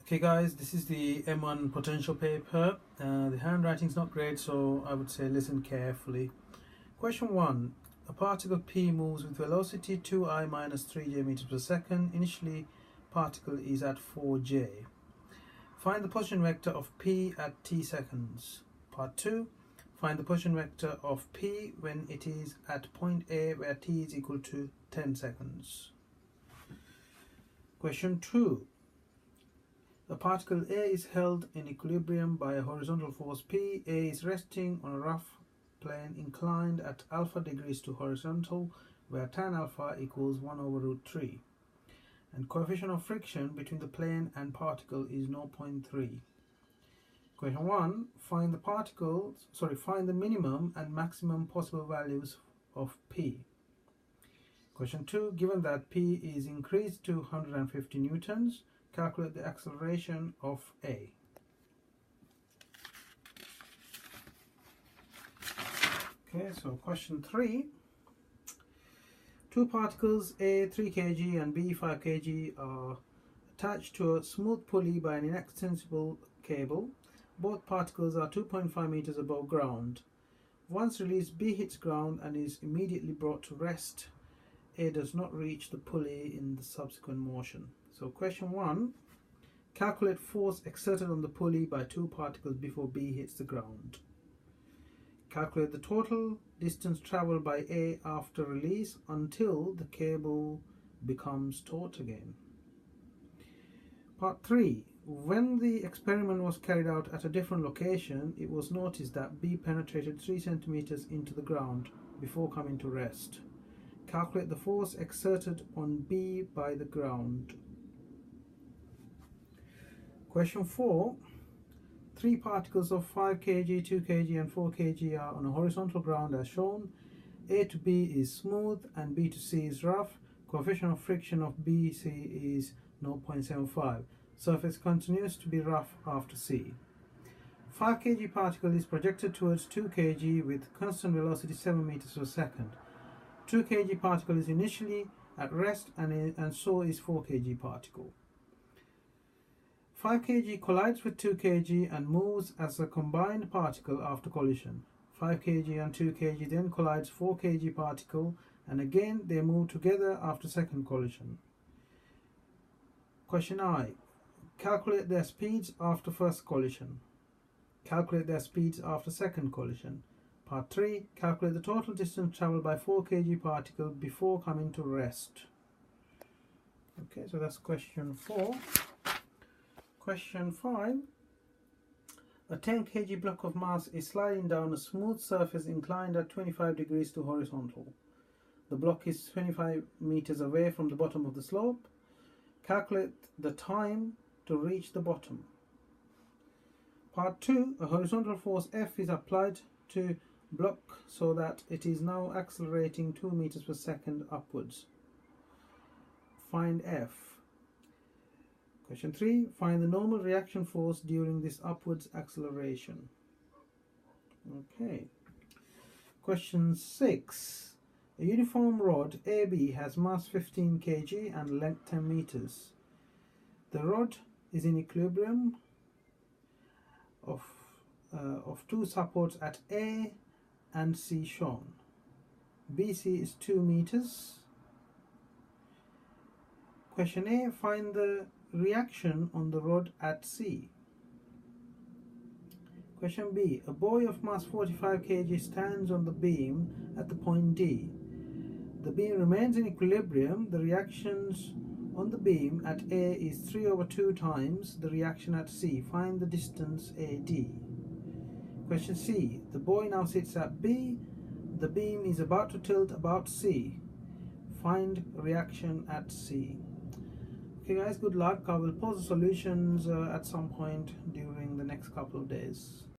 Okay guys, this is the M1 potential paper. The handwriting's not great, so I would say listen carefully. Question 1. A particle P moves with velocity 2I minus 3j meters per second. Initially, particle is at 4j. Find the position vector of P at t seconds. Part 2. Find the position vector of P when it is at point A where t is equal to 10 seconds. Question 2. The particle A is held in equilibrium by a horizontal force P. A is resting on a rough plane inclined at alpha degrees to horizontal, where tan alpha equals 1 over root 3. And coefficient of friction between the plane and particle is 0.3. Question 1. Find the minimum and maximum possible values of P. Question 2. Given that P is increased to 150 newtons, calculate the acceleration of A. Okay, so question 3. Two particles A 3 kg and B 5 kg are attached to a smooth pulley by an inextensible cable. Both particles are 2.5 meters above ground. Once released, B hits ground and is immediately brought to rest. A does not reach the pulley in the subsequent motion. So question 1, calculate force exerted on the pulley by two particles before B hits the ground. Calculate the total distance traveled by A after release until the cable becomes taut again. Part 3. When the experiment was carried out at a different location, it was noticed that B penetrated 3 centimeters into the ground before coming to rest. Calculate the force exerted on B by the ground. Question 4. 3 particles of 5 kg, 2 kg and 4 kg are on a horizontal ground as shown. A to B is smooth and B to C is rough. Coefficient of friction of BC is 0.75. Surface continues to be rough after C. 5 kg particle is projected towards 2 kg with constant velocity 7 meters per second. 2 kg particle is initially at rest and so is 4 kg particle. 5 kg collides with 2 kg and moves as a combined particle after collision. 5 kg and 2 kg then collides 4 kg particle and again they move together after second collision. Question I. Calculate their speeds after first collision. Calculate their speeds after second collision. Part 3. Calculate the total distance travelled by 4 kg particle before coming to rest. Okay, so that's question 4. Question 5. A 10 kg block of mass is sliding down a smooth surface inclined at 25 degrees to horizontal. The block is 25 meters away from the bottom of the slope. Calculate the time to reach the bottom. Part 2. A horizontal force F is applied to block so that it is now accelerating 2 meters per second upwards. Find F. Question 3. Find the normal reaction force during this upwards acceleration. Okay. Question 6. A uniform rod AB has mass 15 kg and length 10 meters. The rod is in equilibrium of two supports at A and C shown. BC is 2 meters. Question A. Find the reaction on the rod at C. Question B. A buoy of mass 45 kg stands on the beam at the point D. The beam remains in equilibrium. The reactions on the beam at A is 3 over 2 times the reaction at C. Find the distance AD. Question C. The buoy now sits at B. The beam is about to tilt about C. Find reaction at C. Okay guys, good luck. I will post the solutions at some point during the next couple of days.